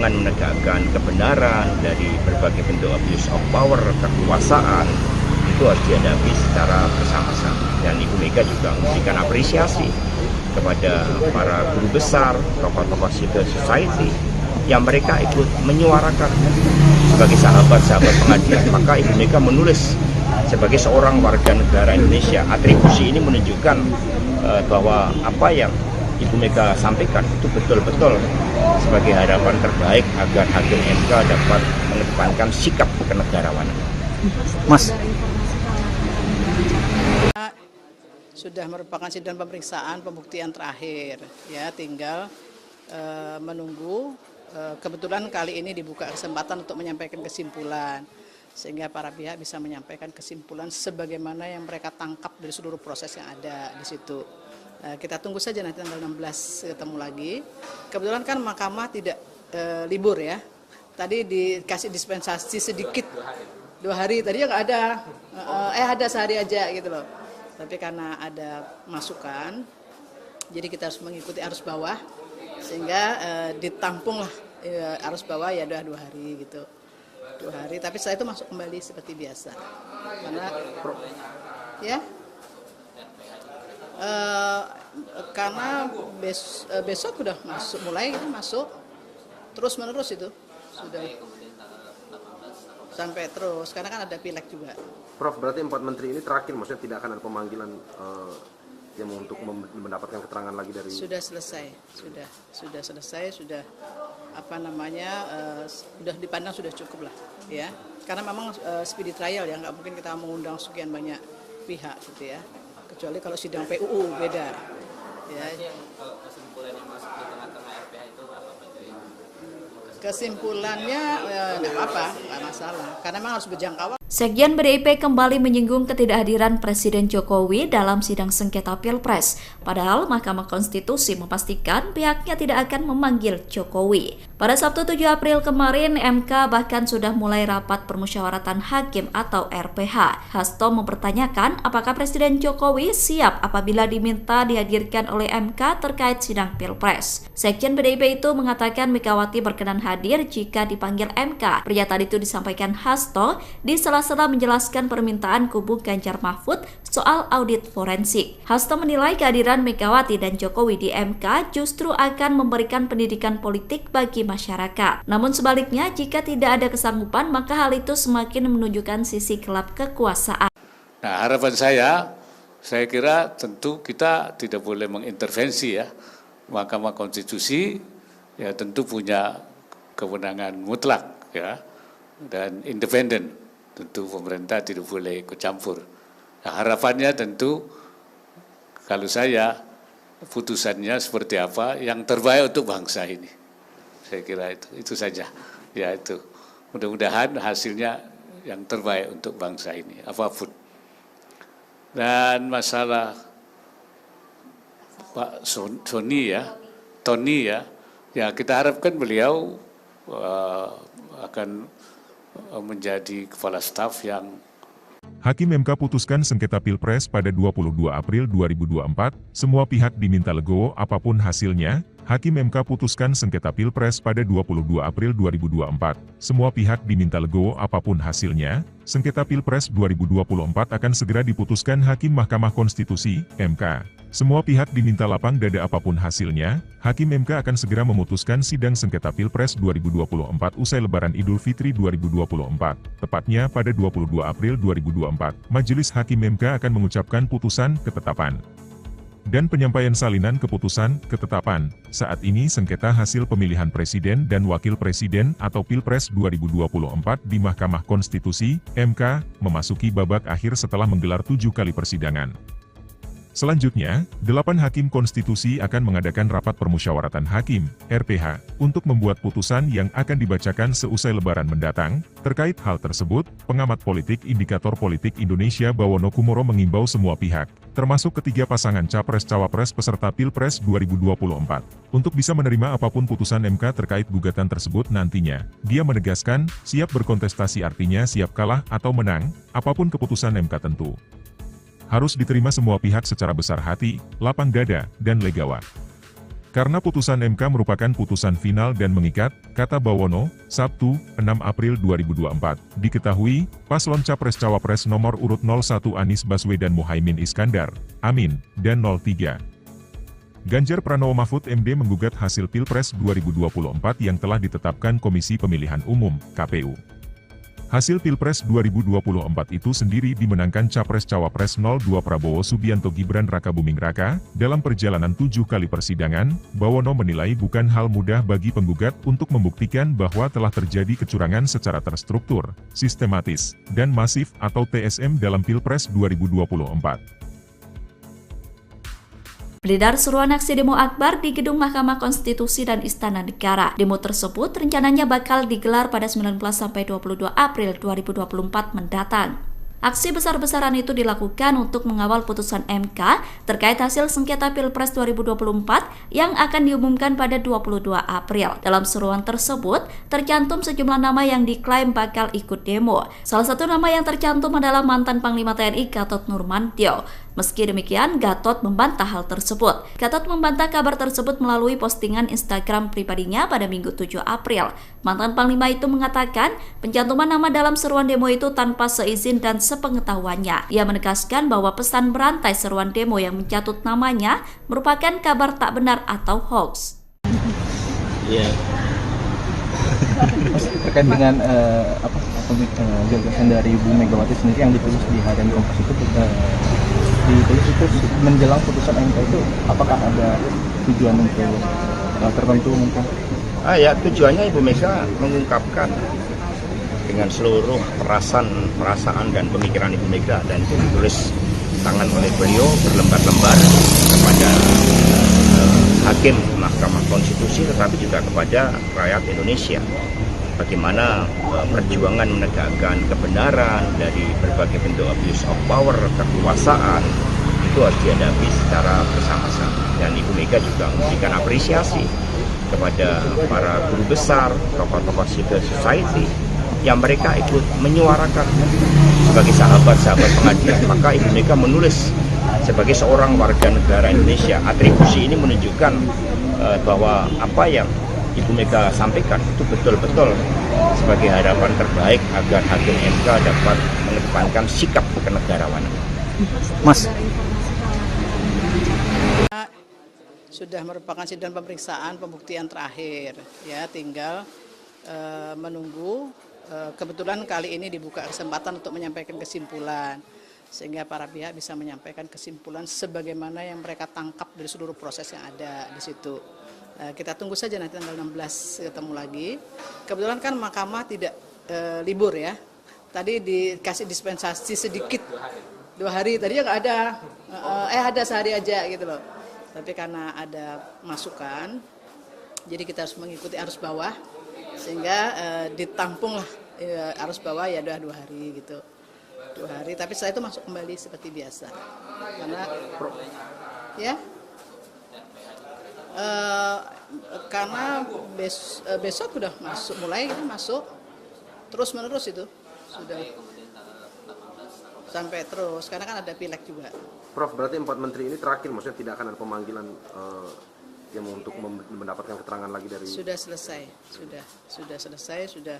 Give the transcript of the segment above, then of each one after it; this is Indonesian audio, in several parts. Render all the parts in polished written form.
Dengan menegakkan kebenaran dari berbagai bentuk abuse of power, kekuasaan, itu harus dihadapi secara bersama-sama. Dan Ibu Mega juga memberikan apresiasi kepada para guru besar, tokoh-tokoh civil society, yang mereka ikut menyuarakan sebagai sahabat-sahabat pengadilan. Maka Ibu Mega menulis sebagai seorang warga negara Indonesia, atribusi ini menunjukkan bahwa apa yang Ibu Mega sampaikan itu betul-betul sebagai harapan terbaik agar hakim MK dapat mengedepankan sikap kenegarawanan. Mas, sudah merupakan sidang pemeriksaan pembuktian terakhir, ya tinggal menunggu. Kebetulan kali ini dibuka kesempatan untuk menyampaikan kesimpulan, sehingga para pihak bisa menyampaikan kesimpulan sebagaimana yang mereka tangkap dari seluruh proses yang ada di situ. Kita tunggu saja nanti tanggal 16 ketemu lagi. Kebetulan kan mahkamah tidak libur ya. Tadi dikasih dispensasi sedikit 2 hari, tadi nggak ada. Ada sehari aja gitu loh. Tapi karena ada masukan, jadi kita harus mengikuti arus bawah, sehingga ditampung lah arus bawah ya 2 hari gitu. 2 hari, tapi setelah itu masuk kembali seperti biasa. Karena besok udah mulai masuk terus menerus itu sudah sampai terus, karena kan ada pileg juga. Prof, berarti 4 menteri ini terakhir, maksudnya tidak akan ada pemanggilan yang untuk mendapatkan keterangan lagi dari... Sudah selesai, sudah sudah dipandang sudah cukup lah ya, karena memang speedy trial ya, nggak mungkin kita mengundang sekian banyak pihak gitu ya, kecuali kalau sidang PUU beda ya. Kesimpulannya masuk di tengah-tengah RPH itu apa? Kesimpulannya nggak apa-apa, nggak masalah, karena memang harus berjangkauan. Sekjen PDIP kembali menyinggung ketidakhadiran Presiden Jokowi dalam sidang sengketa Pilpres. Padahal Mahkamah Konstitusi memastikan pihaknya tidak akan memanggil Jokowi. Pada Sabtu 7 April kemarin, MK bahkan sudah mulai rapat permusyawaratan hakim atau RPH. Hasto mempertanyakan apakah Presiden Jokowi siap apabila diminta dihadirkan oleh MK terkait sidang Pilpres. Sekjen PDIP itu mengatakan Megawati berkenan hadir jika dipanggil MK. Pernyataan itu disampaikan Hasto di sela-sela menjelaskan permintaan kubu Ganjar Mahfud soal audit forensik. Hasto menilai kehadiran Megawati dan Jokowi di MK justru akan memberikan pendidikan politik bagi masyarakat. Namun sebaliknya, jika tidak ada kesanggupan, maka hal itu semakin menunjukkan sisi gelap kekuasaan. Nah, harapan saya kira tentu kita tidak boleh mengintervensi ya. Mahkamah Konstitusi ya tentu punya kewenangan mutlak ya dan independen. Tentu pemerintah tidak boleh ikut campur. Nah, harapannya tentu kalau saya putusannya seperti apa yang terbaik untuk bangsa ini. Saya kira itu saja. Ya itu. Mudah-mudahan hasilnya yang terbaik untuk bangsa ini apapun. Dan masalah Pak Tony ya kita harapkan beliau akan menjadi kepala staf yang... Hakim MK putuskan sengketa Pilpres pada 22 April 2024, semua pihak diminta legowo apapun hasilnya. Hakim MK putuskan sengketa Pilpres pada 22 April 2024, semua pihak diminta legowo apapun hasilnya. Sengketa Pilpres 2024 akan segera diputuskan Hakim Mahkamah Konstitusi, MK. Semua pihak diminta lapang dada apapun hasilnya. Hakim MK akan segera memutuskan sidang sengketa Pilpres 2024 usai Lebaran Idul Fitri 2024. Tepatnya pada 22 April 2024, Majelis Hakim MK akan mengucapkan putusan ketetapan dan penyampaian salinan keputusan ketetapan. Saat ini sengketa hasil pemilihan presiden dan wakil presiden atau Pilpres 2024 di Mahkamah Konstitusi, MK, memasuki babak akhir setelah menggelar 7 kali persidangan. Selanjutnya, 8 hakim konstitusi akan mengadakan rapat permusyawaratan hakim, RPH, untuk membuat putusan yang akan dibacakan seusai Lebaran mendatang. Terkait hal tersebut, pengamat politik Indikator Politik Indonesia Bawono Kumoro mengimbau semua pihak, termasuk ketiga pasangan Capres-Cawapres peserta Pilpres 2024, untuk bisa menerima apapun putusan MK terkait gugatan tersebut nantinya. Dia menegaskan, siap berkontestasi artinya siap kalah atau menang, apapun keputusan MK tentu harus diterima semua pihak secara besar hati, lapang dada, dan legawa. Karena putusan MK merupakan putusan final dan mengikat, kata Bawono, Sabtu, 6 April 2024. Diketahui, paslon Capres-Cawapres nomor urut 01 Anies Baswedan Muhaimin Iskandar, Amin, dan 03. Ganjar Pranowo Mahfud MD menggugat hasil Pilpres 2024 yang telah ditetapkan Komisi Pemilihan Umum, KPU. Hasil Pilpres 2024 itu sendiri dimenangkan Capres-Cawapres 02 Prabowo Subianto Gibran Rakabuming Raka. Dalam perjalanan 7 kali persidangan, Bawono menilai bukan hal mudah bagi penggugat untuk membuktikan bahwa telah terjadi kecurangan secara terstruktur, sistematis, dan masif atau TSM dalam Pilpres 2024. Beredar seruan aksi demo akbar di Gedung Mahkamah Konstitusi dan Istana Negara. Demo tersebut rencananya bakal digelar pada 19-22 April 2024 mendatang. Aksi besar-besaran itu dilakukan untuk mengawal putusan MK terkait hasil sengketa Pilpres 2024 yang akan diumumkan pada 22 April. Dalam seruan tersebut, tercantum sejumlah nama yang diklaim bakal ikut demo. Salah satu nama yang tercantum adalah mantan Panglima TNI Gatot Nurmantio. Meski demikian, Gatot membantah hal tersebut. Gatot membantah kabar tersebut melalui postingan Instagram pribadinya pada Minggu 7 April. Mantan Panglima itu mengatakan, pencantuman nama dalam seruan demo itu tanpa seizin dan sepengetahuannya. Ia menegaskan bahwa pesan berantai seruan demo yang mencatut namanya merupakan kabar tak benar atau hoax. Iya. Terkait dengan gagasan dari Ibu Megawati sendiri yang ditulis di harian Kompas itu ditulis itu menjelang putusan MK itu, apakah ada tujuan untuk tertentu mungkin? Ya, tujuannya Ibu Mega mengungkapkan dengan seluruh perasaan dan pemikiran Ibu Mega, dan itu ditulis tangan oleh beliau berlembar-lembar kepada hakim Mahkamah Konstitusi, tetapi juga kepada rakyat Indonesia. Bagaimana perjuangan menegakkan kebenaran dari berbagai bentuk abuse of power, kekuasaan, itu harus dihadapi secara bersama-sama. Dan Ibu Mega juga memberikan apresiasi kepada para guru besar, tokoh-tokoh civil society, yang mereka ikut menyuarakan sebagai sahabat-sahabat pengadilan. Maka Ibu Mega menulis sebagai seorang warga negara Indonesia. Atribusi ini menunjukkan bahwa apa yang Ibu Mega sampaikan itu betul-betul sebagai harapan terbaik agar hakim MK dapat mengedepankan sikap kenegarawanan. Mas, sudah merupakan sidang pemeriksaan pembuktian terakhir, ya tinggal menunggu. Kebetulan kali ini dibuka kesempatan untuk menyampaikan kesimpulan, sehingga para pihak bisa menyampaikan kesimpulan sebagaimana yang mereka tangkap dari seluruh proses yang ada di situ. Kita tunggu saja nanti tanggal 16 ketemu lagi. Kebetulan kan mahkamah tidak libur ya. Tadi dikasih dispensasi sedikit 2 hari. Tadinya nggak ada, ada sehari aja gitu loh. Tapi karena ada masukan, jadi kita harus mengikuti arus bawah, sehingga ditampung lah arus bawah ya 2 hari gitu. 2 hari. Tapi setelah itu masuk kembali seperti biasa. Karena ya. Karena besok sudah mulai masuk terus menerus itu sudah sampai terus, karena kan ada pileg juga. Prof, berarti 4 menteri ini terakhir, maksudnya tidak akan ada pemanggilan yang untuk mendapatkan keterangan lagi dari? Sudah selesai, sudah selesai, sudah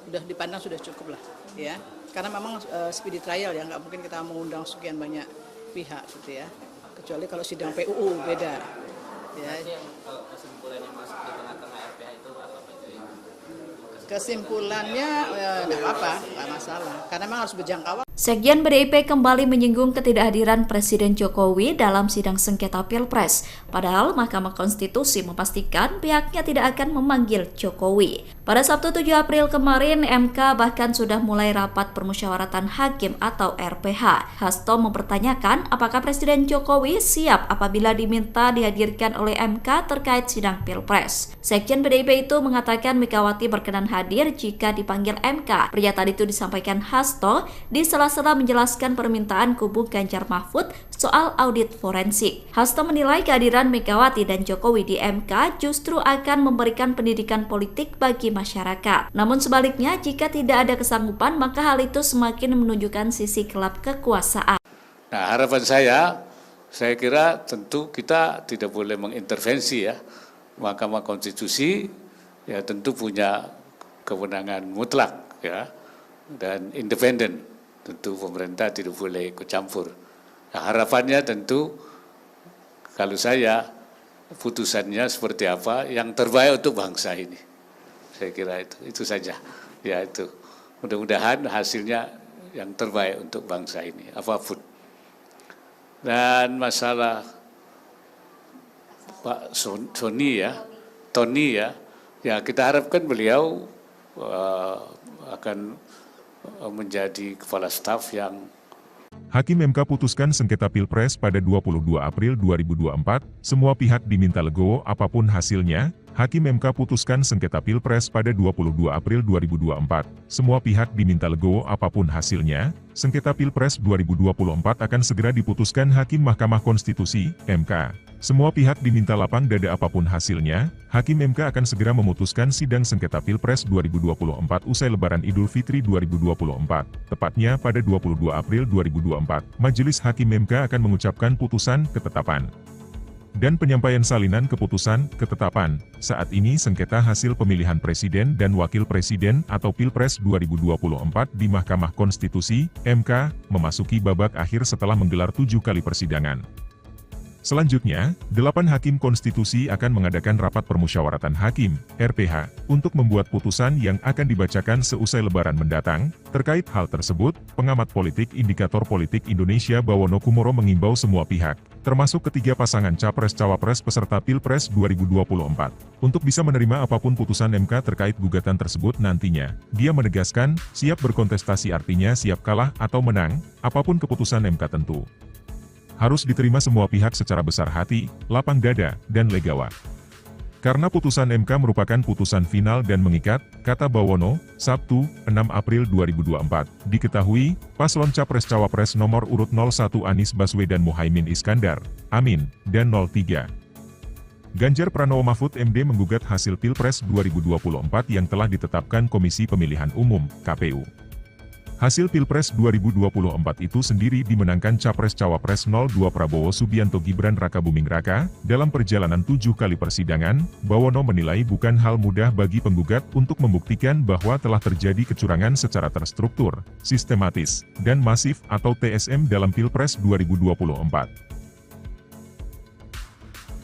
sudah dipandang sudah cukup lah ya, karena memang speedy trial ya, nggak mungkin kita mengundang sekian banyak pihak gitu ya. Kecuali kalau sidang PUU beda. Ya. Kalau kesimpulannya masuk di tengah-tengah RPH itu apa? Kesimpulannya nggak apa-apa, nggak masalah. Karena memang harus berjangkauan. Sekjen PDIP kembali menyinggung ketidakhadiran Presiden Jokowi dalam sidang sengketa Pilpres. Padahal Mahkamah Konstitusi memastikan pihaknya tidak akan memanggil Jokowi. Pada Sabtu 7 April kemarin, MK bahkan sudah mulai rapat permusyawaratan hakim atau RPH. Hasto mempertanyakan apakah Presiden Jokowi siap apabila diminta dihadirkan oleh MK terkait sidang Pilpres. Sekjen PDIP itu mengatakan Megawati berkenan hadir jika dipanggil MK. Pernyataan itu disampaikan Hasto di sela-sela menjelaskan permintaan kubu Ganjar Mahfud soal audit forensik. Hasto menilai kehadiran Megawati dan Jokowi di MK justru akan memberikan pendidikan politik bagi masyarakat. Namun sebaliknya, jika tidak ada kesanggupan, maka hal itu semakin menunjukkan sisi gelap kekuasaan. Nah, harapan saya saya kira tentu kita tidak boleh mengintervensi ya. Mahkamah Konstitusi ya tentu punya kewenangan mutlak ya dan independen. Tentu pemerintah tidak boleh ikut campur. Nah, harapannya tentu kalau saya putusannya seperti apa yang terbaik untuk bangsa ini. Saya kira itu saja. Ya itu. Mudah-mudahan hasilnya yang terbaik untuk bangsa ini apapun. Dan masalah Pak Tony ya kita harapkan beliau akan menjadi kepala staf yang Hakim MK putuskan sengketa Pilpres pada 22 April 2024, semua pihak diminta legowo apapun hasilnya. Hakim MK putuskan sengketa Pilpres pada 22 April 2024, semua pihak diminta legowo apapun hasilnya. Sengketa Pilpres 2024 akan segera diputuskan Hakim Mahkamah Konstitusi, MK. Semua pihak diminta lapang dada apapun hasilnya. Hakim MK akan segera memutuskan sidang sengketa Pilpres 2024 usai Lebaran Idul Fitri 2024. Tepatnya pada 22 April 2024, Majelis Hakim MK akan mengucapkan putusan ketetapan dan penyampaian salinan keputusan ketetapan. Saat ini sengketa hasil pemilihan presiden dan wakil presiden atau Pilpres 2024 di Mahkamah Konstitusi, MK, memasuki babak akhir setelah menggelar 7 kali persidangan. Selanjutnya, 8 Hakim Konstitusi akan mengadakan rapat permusyawaratan hakim, RPH, untuk membuat putusan yang akan dibacakan seusai Lebaran mendatang. Terkait hal tersebut, pengamat politik Indikator Politik Indonesia Bawono Kumoro mengimbau semua pihak, termasuk ketiga pasangan Capres-Cawapres peserta Pilpres 2024, untuk bisa menerima apapun putusan MK terkait gugatan tersebut nantinya. Dia menegaskan, siap berkontestasi artinya siap kalah atau menang, apapun keputusan MK tentu harus diterima semua pihak secara besar hati, lapang dada, dan legawa. Karena putusan MK merupakan putusan final dan mengikat, kata Bawono, Sabtu, 6 April 2024. Diketahui, paslon Capres-Cawapres nomor urut 01 Anies Baswedan Muhaimin Iskandar, Amin, dan 03 Ganjar Pranowo Mahfud MD menggugat hasil Pilpres 2024 yang telah ditetapkan Komisi Pemilihan Umum, KPU. Hasil Pilpres 2024 itu sendiri dimenangkan Capres-Cawapres 02 Prabowo Subianto Gibran Rakabuming Raka. Dalam perjalanan 7 kali persidangan, Bawono menilai bukan hal mudah bagi penggugat untuk membuktikan bahwa telah terjadi kecurangan secara terstruktur, sistematis, dan masif atau TSM dalam Pilpres 2024.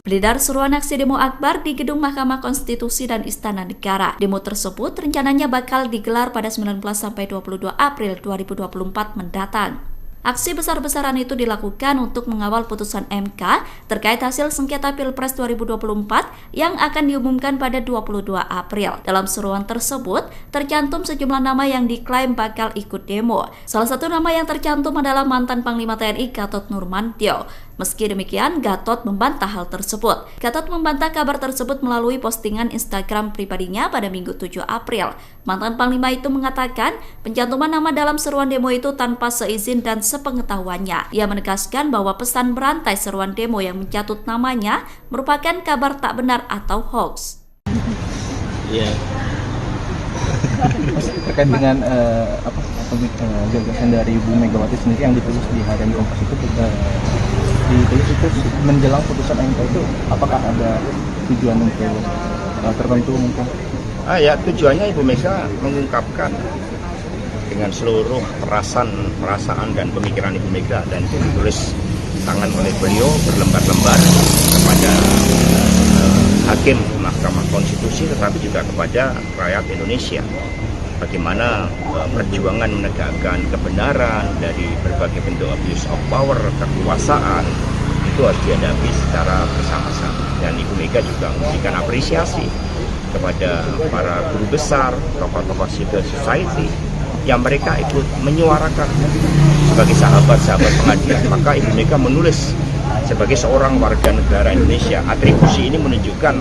Beredar seruan aksi demo akbar di Gedung Mahkamah Konstitusi dan Istana Negara. Demo tersebut rencananya bakal digelar pada 19-22 April 2024 mendatang. Aksi besar-besaran itu dilakukan untuk mengawal putusan MK terkait hasil sengketa Pilpres 2024 yang akan diumumkan pada 22 April. Dalam seruan tersebut, tercantum sejumlah nama yang diklaim bakal ikut demo. Salah satu nama yang tercantum adalah mantan Panglima TNI Gatot Nurmantio. Meski demikian, Gatot membantah hal tersebut. Gatot membantah kabar tersebut melalui postingan Instagram pribadinya pada Minggu 7 April. Mantan Panglima itu mengatakan, pencantuman nama dalam seruan demo itu tanpa seizin dan sepengetahuannya. Ia menegaskan bahwa pesan berantai seruan demo yang mencatut namanya merupakan kabar tak benar atau hoax. Terkait dengan gagasan dari Ibu Megawati sendiri yang ditulis di harian Kompas itu ditulis itu menjelang putusan MK itu, apakah ada tujuan untuk tertentu mungkin? Ya, tujuannya Ibu Mega mengungkapkan dengan seluruh perasaan dan pemikiran Ibu Mega, dan itu ditulis tangan oleh beliau berlembar-lembar kepada Hakim Mahkamah Konstitusi, tetapi juga kepada rakyat Indonesia. Bagaimana perjuangan menegakkan kebenaran dari berbagai bentuk abuse of power, kekuasaan, itu harus dihadapi secara bersama-sama. Dan Ibu Mega juga memberikan apresiasi kepada para guru besar, tokoh-tokoh civil society, yang mereka ikut menyuarakan sebagai sahabat-sahabat pengadilan. Maka Ibu Mega menulis sebagai seorang warga negara Indonesia. Atribusi ini menunjukkan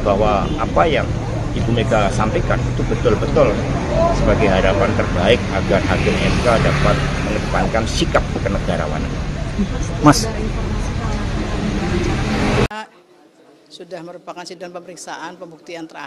bahwa apa yang Ibu Mega sampaikan itu betul-betul sebagai harapan terbaik agar Hakim MK dapat mengedepankan sikap kenegarawanan. Mas, sudah merupakan sidang pemeriksaan pembuktian terakhir.